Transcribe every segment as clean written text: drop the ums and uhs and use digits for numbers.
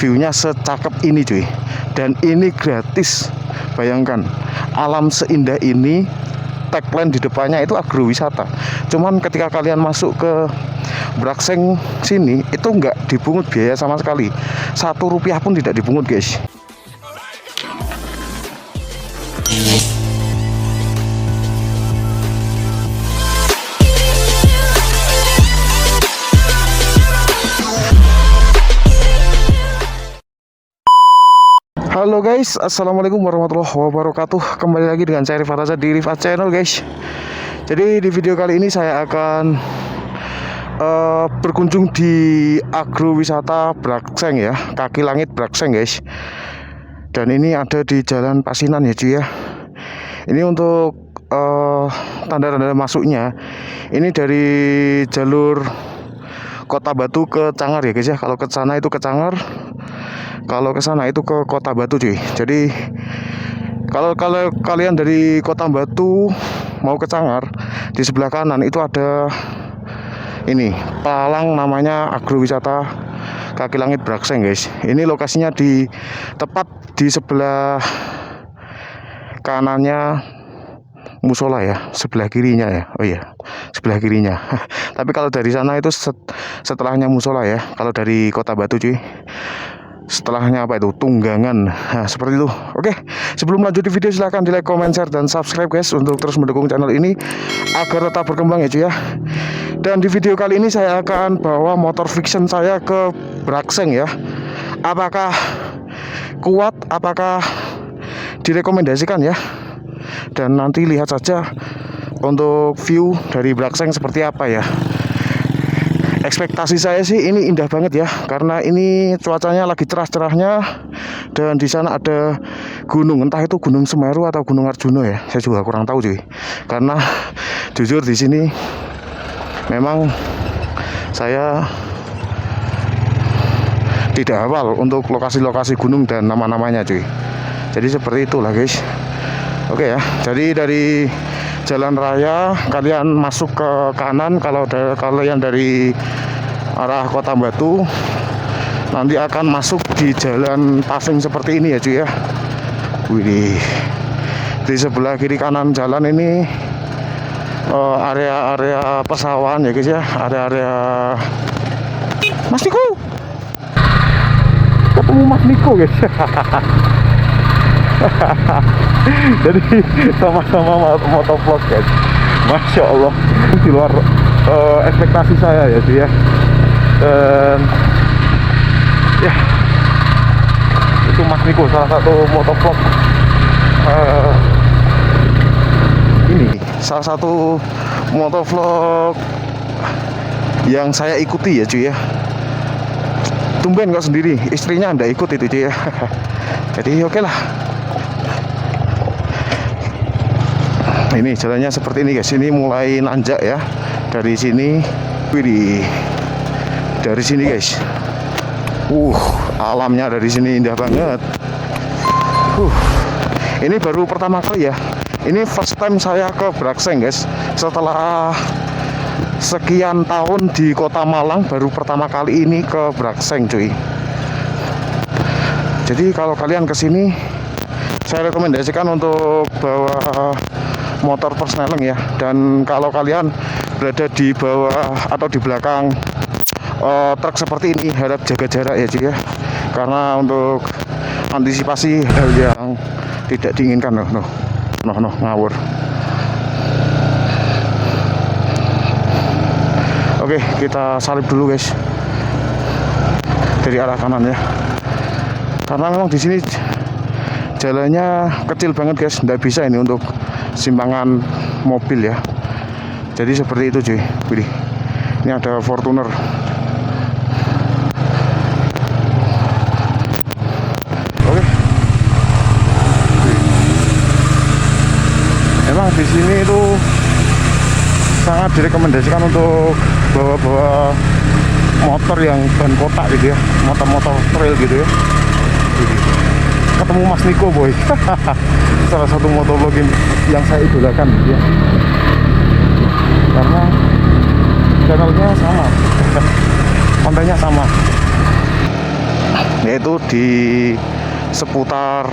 view-nya secakep ini cuy. Dan ini gratis. Bayangkan, alam seindah ini, tagline di depannya itu agrowisata. Cuman ketika kalian masuk ke Brakseng sini, itu nggak dipungut biaya sama sekali. Rp1 pun tidak dipungut guys. Halo guys, assalamualaikum warahmatullahi wabarakatuh. Kembali lagi dengan saya Rifat Azhar di Rifat Channel guys. Jadi di video kali ini saya akan berkunjung di agrowisata Brakseng ya, Kaki Langit Brakseng guys. Dan ini ada di Jalan Pasinan ya cuy ya. Ini untuk tanda-tanda masuknya. Ini dari jalur Kota Batu ke Cangar ya guys ya. Kalau ke sana itu ke Cangar, kalau ke sana itu ke Kota Batu cuy. Jadi kalau kalian dari Kota Batu mau ke Cangar, di sebelah kanan itu ada ini palang namanya agrowisata Kaki Langit Brakseng guys. Ini lokasinya di tepat di sebelah kanannya musola ya, sebelah kirinya ya. Oh iya, sebelah kirinya. Tapi kalau dari sana itu setelahnya musola ya. Kalau dari Kota Batu cuy, setelahnya apa itu? Tunggangan. Nah, seperti itu. Oke, sebelum lanjut di video silahkan di like, comment, share, dan subscribe guys, untuk terus mendukung channel ini agar tetap berkembang ya cuy ya. Dan di video kali ini saya akan bawa motor fiction saya ke Brakseng ya. Apakah kuat, apakah direkomendasikan ya? Dan nanti lihat saja untuk view dari Brakseng seperti apa ya. Ekspektasi saya sih ini indah banget ya, karena ini cuacanya lagi cerah-cerahnya, dan di sana ada gunung, entah itu Gunung Semeru atau Gunung Arjuna ya, saya juga kurang tahu cuy. Karena jujur di sini memang saya tidak hafal untuk lokasi-lokasi gunung dan nama-namanya cuy. Jadi seperti itulah guys. Oke ya, jadi dari jalan raya kalian masuk ke kanan. Kalau kalian dari arah Kota Batu, nanti akan masuk di jalan paving seperti ini ya cuy ya. Wih, di sebelah kiri kanan jalan ini area-area pesawahan ya guys ya, area-area Mas Niko. Ketemu Mas Niko guys. Jadi sama-sama motovlog guys. Masya Allah, di luar ekspektasi saya ya cuy ya. Dan ya, itu Mas Niko, salah satu motovlog ini, salah satu motovlog yang saya ikuti ya cuy ya. Tumben kok sendiri, istrinya ndak ikut itu cuy ya. Jadi oke lah. Ini jalannya seperti ini guys. Ini mulai nanjak ya. Dari sini, widih. Dari sini guys. Alamnya dari sini indah banget. Ini baru pertama kali ya. Ini first time saya ke Brakseng guys. Setelah sekian tahun di Kota Malang, baru pertama kali ini ke Brakseng cuy. Jadi kalau kalian kesini, saya rekomendasikan untuk bawa motor persneling ya. Dan kalau kalian berada di bawah atau di belakang truk seperti ini, harap jaga jarak ya cuy ya. Karena untuk antisipasi hal yang tidak diinginkan. Ngawur. Oke, kita salip dulu guys dari arah kanan ya. Karena memang di sini jalannya kecil banget guys, nggak bisa ini untuk simpangan mobil ya. Jadi seperti itu cuy. Widih, ini ada Fortuner. Oke. Emang di sini itu sangat direkomendasikan untuk bawa-bawa motor yang ban kotak gitu ya, motor-motor trail gitu ya. Ketemu Mas Niko boy. Salah satu motovlog yang saya idolakan ya. Karena channelnya sama, kontennya sama. yaitu di seputar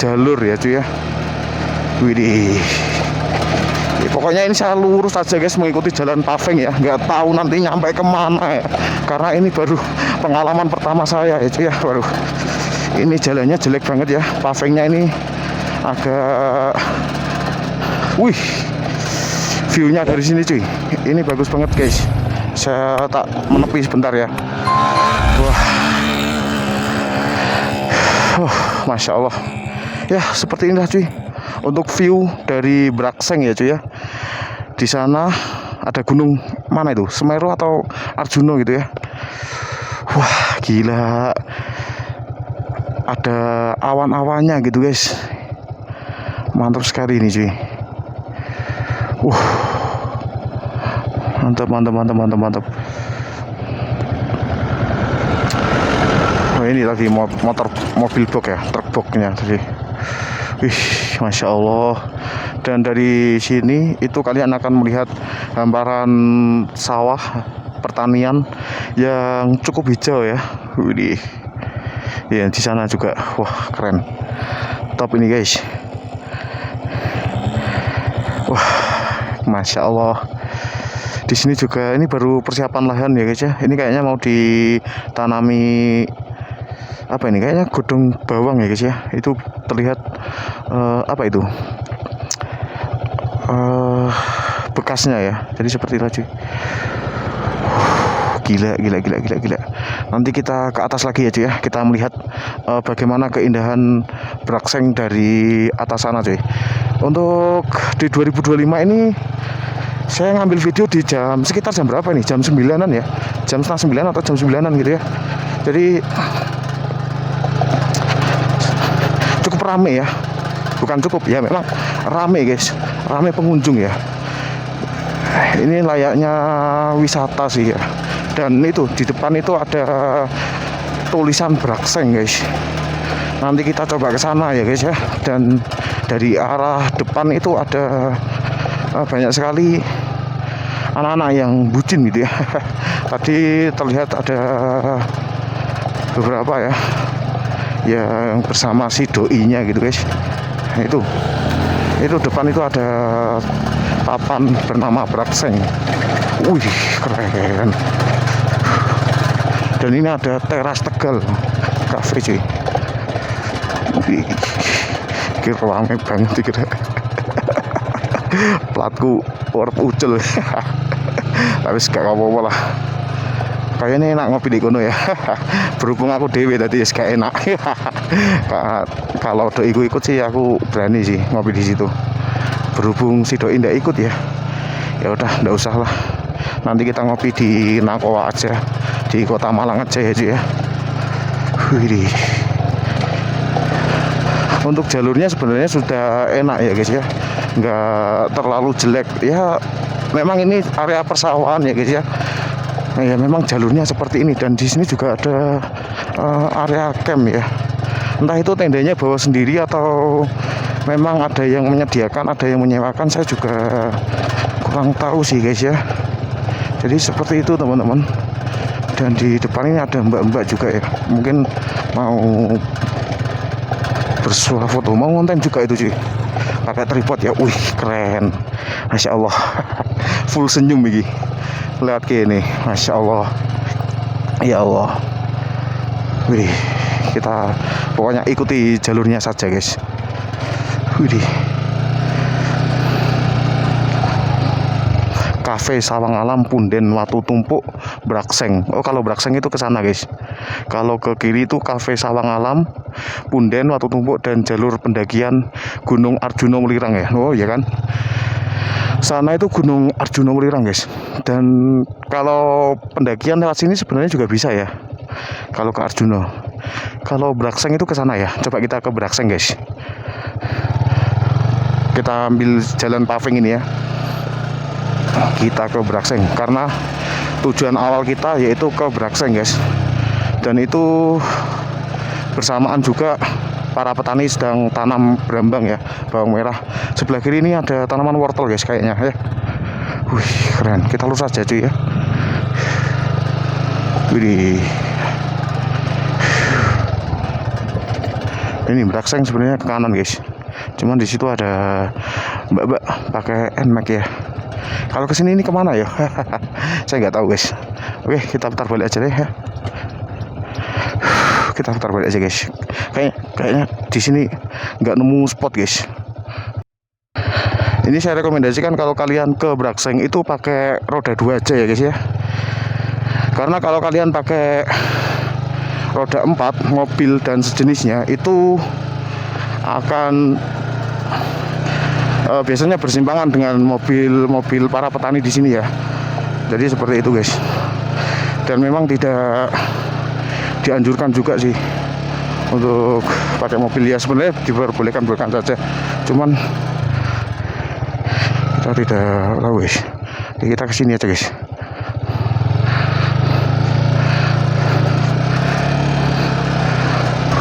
jalur ya cuy ya. Widih, ya, pokoknya ini saya lurus aja guys, mengikuti jalan paving ya, nggak tahu nanti nyampe kemana ya, karena ini baru pengalaman pertama saya ya cuy ya. Waduh, ini jalannya jelek banget ya, pavingnya ini agak, wih, viewnya dari sini cuy, ini bagus banget guys. Saya tak menepi sebentar ya. Wah, masya Allah ya, seperti inilah cuy untuk view dari Brakseng ya cuy ya. Di sana ada gunung mana itu, Semeru atau Arjuno gitu ya. Wah gila, ada awan-awannya gitu guys, mantap sekali ini cuy. Mantap. Oh, ini lagi mobil box ya, truk boxnya tadi. Wih, masya Allah. Dan dari sini itu kalian akan melihat hamparan sawah pertanian yang cukup hijau ya. Wih, ya di sana juga, wah keren, top ini guys. Wah, masya Allah. Di sini juga ini baru persiapan lahan ya guys ya. Ini kayaknya mau ditanami apa ini, kayaknya godong bawang ya guys ya. Itu terlihat apa itu, bekasnya ya. Jadi seperti itu cuy. Gila. Nanti kita ke atas lagi ya cuy ya. Kita melihat bagaimana keindahan Brakseng dari atas sana cuy. Untuk di 2025 ini saya ngambil video di sekitar jam berapa nih? Jam 9-an ya. Jam setengah 9 atau jam 9-an gitu ya. Jadi cukup rame ya. Bukan cukup ya, memang rame guys. Rame pengunjung ya. Ini layaknya wisata sih ya. Dan itu di depan itu ada tulisan Brakseng guys. Nanti kita coba ke sana ya guys ya. Dan dari arah depan itu ada banyak sekali anak-anak yang bucin gitu ya. Tadi terlihat ada beberapa ya yang bersama si doinya gitu guys. Nah, itu depan itu ada papan bernama Brakseng. Wih keren. Dan ini ada teras Tegal cafe cuy. Wih, kira rame banget kira. Platku warp ucul. Tapi gak apa-apa lah, kayaknya enak ngopi di kono ya. Berhubung aku dewe tadi ya gak enak. Kalau doiku ikut sih aku berani sih ngopi di situ. Berhubung si doi ndak ikut ya, ya udah ndak usah lah. Nanti kita ngopi di Nakoa aja, di Kota Malang aja ya cuy ya. Wih, untuk jalurnya sebenarnya sudah enak ya guys ya, nggak terlalu jelek ya. Memang ini area persawahan ya guys ya. Nah, ya memang jalurnya seperti ini. Dan di sini juga ada area camp ya. Entah itu tendanya bawa sendiri atau memang ada yang menyediakan, ada yang menyewakan, saya juga kurang tahu sih guys ya. Jadi seperti itu teman-teman. Dan di depan ini ada mbak-mbak juga ya, mungkin mau bersuah foto, mau konten juga itu cuy, pakai tripod ya. Wih keren, masya Allah. Full senyum iki lihat gini, masya Allah, ya Allah. Wih, kita pokoknya ikuti jalurnya saja guys. Wih, Cafe Sawang Alam Punden Watu Tumpuk Brakseng. Oh kalau Brakseng itu ke sana guys. Kalau ke kiri itu Cafe Sawang Alam Punden Watu Tumpuk dan jalur pendakian Gunung Arjuno Welirang ya. Oh ya kan. Sana itu Gunung Arjuno Welirang guys. Dan kalau pendakian lewat sini sebenarnya juga bisa ya. Kalau ke Arjuno. Kalau Brakseng itu ke sana ya. Coba kita ke Brakseng guys. Kita ambil jalan paving ini ya. Kita ke Brakseng karena tujuan awal kita yaitu ke Brakseng guys. Dan itu bersamaan juga para petani sedang tanam berambang ya, bawang merah. Sebelah kiri ini ada tanaman wortel guys kayaknya ya. Wih keren, kita lurus aja cuy ya. Wih, Ini Brakseng sebenarnya ke kanan guys, cuman di situ ada mbak-mbak pakai NMAX ya. Kalau kesini ini kemana ya? Saya nggak tahu guys. Oke, kita putar balik aja deh ya. Kita putar balik aja guys. Kayaknya di sini nggak nemu spot guys. Ini saya rekomendasikan kalau kalian ke Brakseng itu pakai roda 2 aja ya guys ya. Karena kalau kalian pakai roda 4 mobil dan sejenisnya itu akan biasanya bersimpangan dengan mobil para petani di sini ya. Jadi seperti itu guys. Dan memang tidak dianjurkan juga sih untuk pakai mobil ya, sebenarnya diperbolehkan saja. Cuman kita tidak tahu guys. Jadi kita kesini aja guys.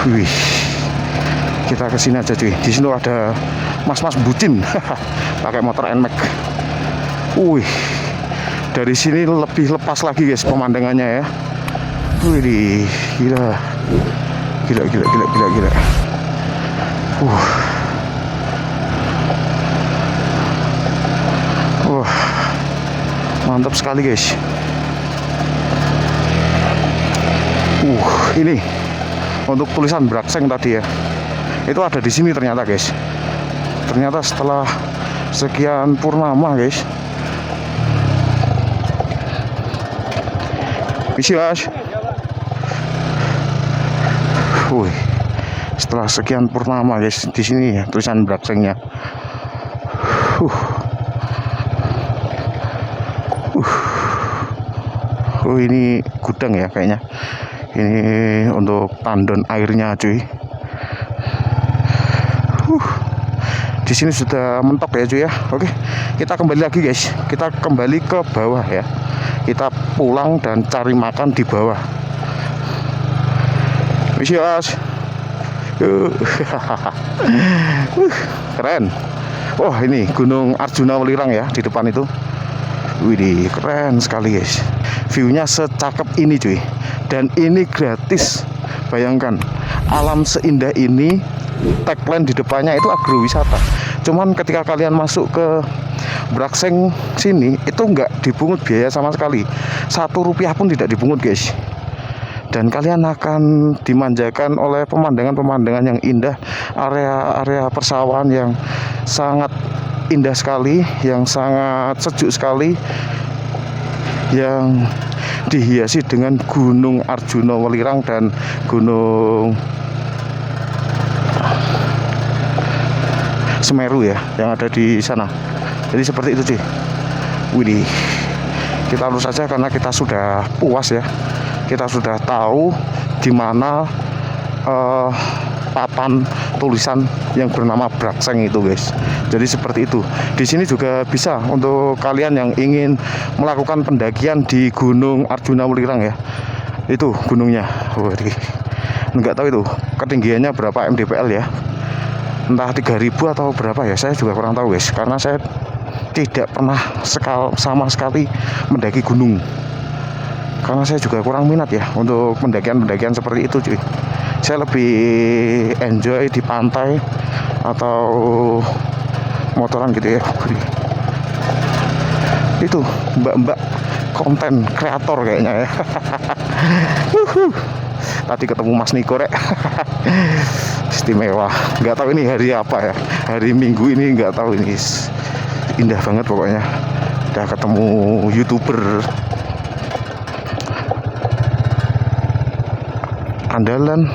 Wih, kita kesini aja cuy. Di sini ada mas-mas bucin pakai motor NMAX. Wih, dari sini lebih lepas lagi guys pemandangannya ya. Wih, gila. Wah, mantap sekali guys. Ini untuk tulisan Brakseng tadi ya, itu ada di sini ternyata guys. Ternyata setelah sekian purnama guys. Misi mas. Wih, setelah sekian purnama guys, di sini ya tulisan Braksengnya. Oh, ini gudang ya kayaknya. Ini untuk tandon airnya cuy. Di sini sudah mentok ya cuy ya. Oke, kita kembali lagi guys. Kita kembali ke bawah ya. Kita pulang dan cari makan di bawah. Misi mas. Keren. Wah, ini Gunung Arjuna Welirang ya di depan itu. Widih, keren sekali guys. View-nya secakep ini cuy. Dan ini gratis. Bayangkan, alam seindah ini, tagline di depannya itu agrowisata. Cuman ketika kalian masuk ke Brakseng sini, itu nggak dipungut biaya sama sekali. Rp1 pun tidak dipungut guys. Dan kalian akan dimanjakan oleh pemandangan-pemandangan yang indah, area-area persawahan yang sangat indah sekali, yang sangat sejuk sekali, yang dihiasi dengan Gunung Arjuna Welirang dan Gunung Semeru ya yang ada di sana. Jadi seperti itu cuy. Widih, kita lurus saja karena kita sudah puas ya. Kita sudah tahu di mana papan tulisan yang bernama Brakseng itu guys. Jadi seperti itu. Di sini juga bisa untuk kalian yang ingin melakukan pendakian di Gunung Arjuna Welirang ya. Itu gunungnya. Waduh, nggak tahu itu ketinggiannya berapa mdpl ya. Entah 3000 atau berapa ya. Saya juga kurang tahu guys. Karena saya tidak pernah sama sekali mendaki gunung. Karena saya juga kurang minat ya untuk pendakian-pendakian seperti itu cuy. Saya lebih enjoy di pantai atau motoran gitu ya. Itu mbak-mbak konten kreator kayaknya ya. Tadi ketemu Mas Niko rek. Istimewa. Nggak tahu ini hari apa ya. Hari Minggu ini nggak tahu ini. Indah banget pokoknya. Udah ketemu YouTuber andalan.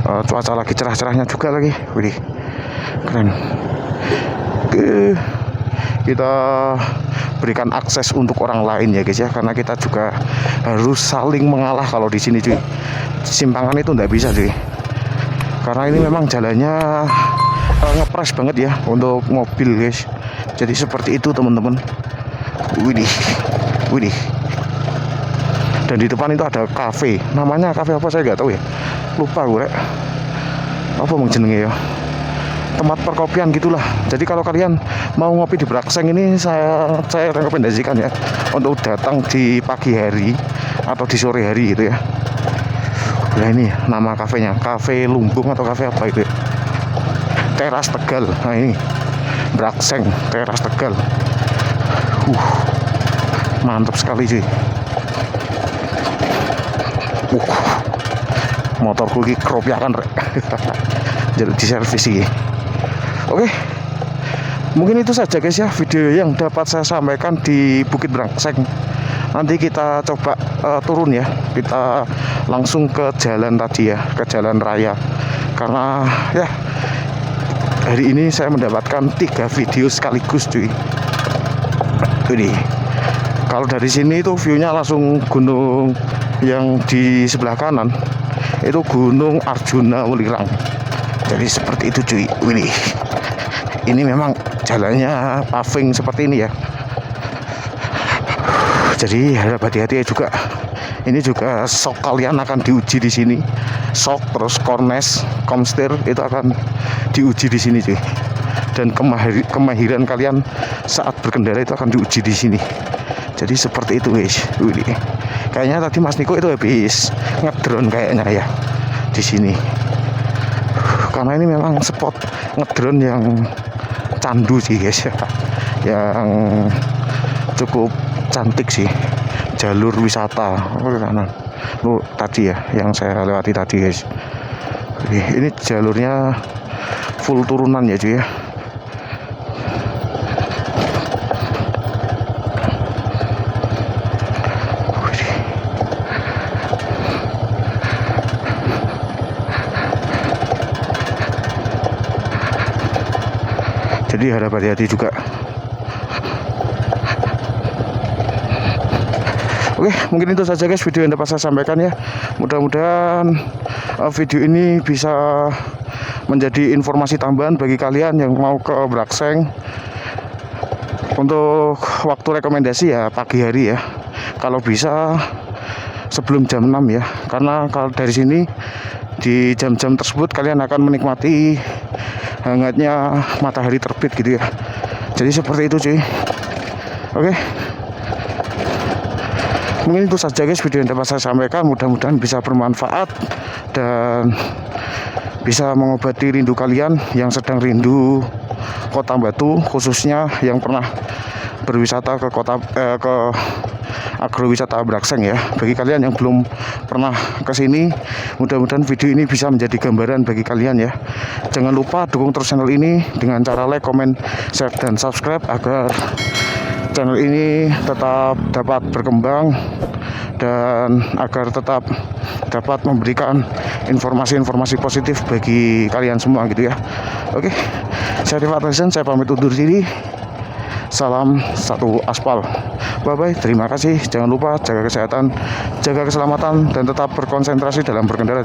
Cuaca lagi cerah-cerahnya juga lagi. Wih, keren. Kita berikan akses untuk orang lain ya guys ya, karena kita juga harus saling mengalah kalau di sini cuy. Simpangan itu nggak bisa cuy, karena ini memang jalannya ngepres banget ya untuk mobil guys. Jadi seperti itu teman-teman. Widih. Dan di depan itu ada kafe. Namanya kafe apa saya nggak tahu ya. Lupa gue rek. Apa mau jenenge ya? Tempat perkopian gitulah. Jadi kalau kalian mau ngopi di Brakseng ini saya rekomendasikan ya untuk datang di pagi hari atau di sore hari gitu ya. Nah ini nama kafenya, Cafe Lumbung atau kafe apa itu? Teras Tegal. Nah ini Brakseng Teras Tegal. Mantap sekali cuy. Motorku ini keropyakan rek. Jadi diservis ini. Oke, mungkin itu saja guys ya video yang dapat saya sampaikan di Bukit Brakseng. Nanti kita coba turun ya, kita langsung ke jalan tadi ya, ke jalan raya. Karena ya hari ini saya mendapatkan 3 video sekaligus cuy. Ini kalau dari sini itu view-nya langsung gunung yang di sebelah kanan itu Gunung Arjuna Welirang. Jadi seperti itu cuy. Ini memang jalannya paving seperti ini ya. Jadi harap hati-hati juga. Ini juga shock kalian akan diuji di sini. Shock terus cornes, komstir itu akan diuji di sini cuy. Dan kemahiran kalian saat berkendara itu akan diuji di sini. Jadi seperti itu guys. Kayaknya tadi Mas Niko itu habis ngedrone kayaknya ya di sini. Karena ini memang spot ngedrone yang candu sih guys ya. Yang cukup cantik sih, jalur wisata kanan tadi ya yang saya lewati tadi guys. Ini jalurnya full turunan ya cuy ya. Jadi harap hati-hati juga. Oke, mungkin itu saja guys video yang dapat saya sampaikan ya. Mudah-mudahan video ini bisa menjadi informasi tambahan bagi kalian yang mau ke Brakseng. Untuk waktu rekomendasi ya pagi hari ya. Kalau bisa sebelum jam 6 ya. Karena kalau dari sini di jam-jam tersebut kalian akan menikmati hangatnya matahari terbit gitu ya. Jadi seperti itu cuy. Oke. Mungkin itu saja guys video yang dapat saya sampaikan. Mudah-mudahan bisa bermanfaat dan bisa mengobati rindu kalian yang sedang rindu Kota Batu, khususnya yang pernah berwisata ke ke agrowisata Brakseng ya. Bagi kalian yang belum pernah ke sini, mudah-mudahan video ini bisa menjadi gambaran bagi kalian ya. Jangan lupa dukung terus channel ini dengan cara like, comment, share, dan subscribe agar channel ini tetap dapat berkembang dan agar tetap dapat memberikan informasi-informasi positif bagi kalian semua gitu ya. Oke, saya Rifat Hasan, saya pamit undur diri. Salam satu aspal. Bye-bye, terima kasih. Jangan lupa jaga kesehatan, jaga keselamatan, dan tetap berkonsentrasi dalam berkendara.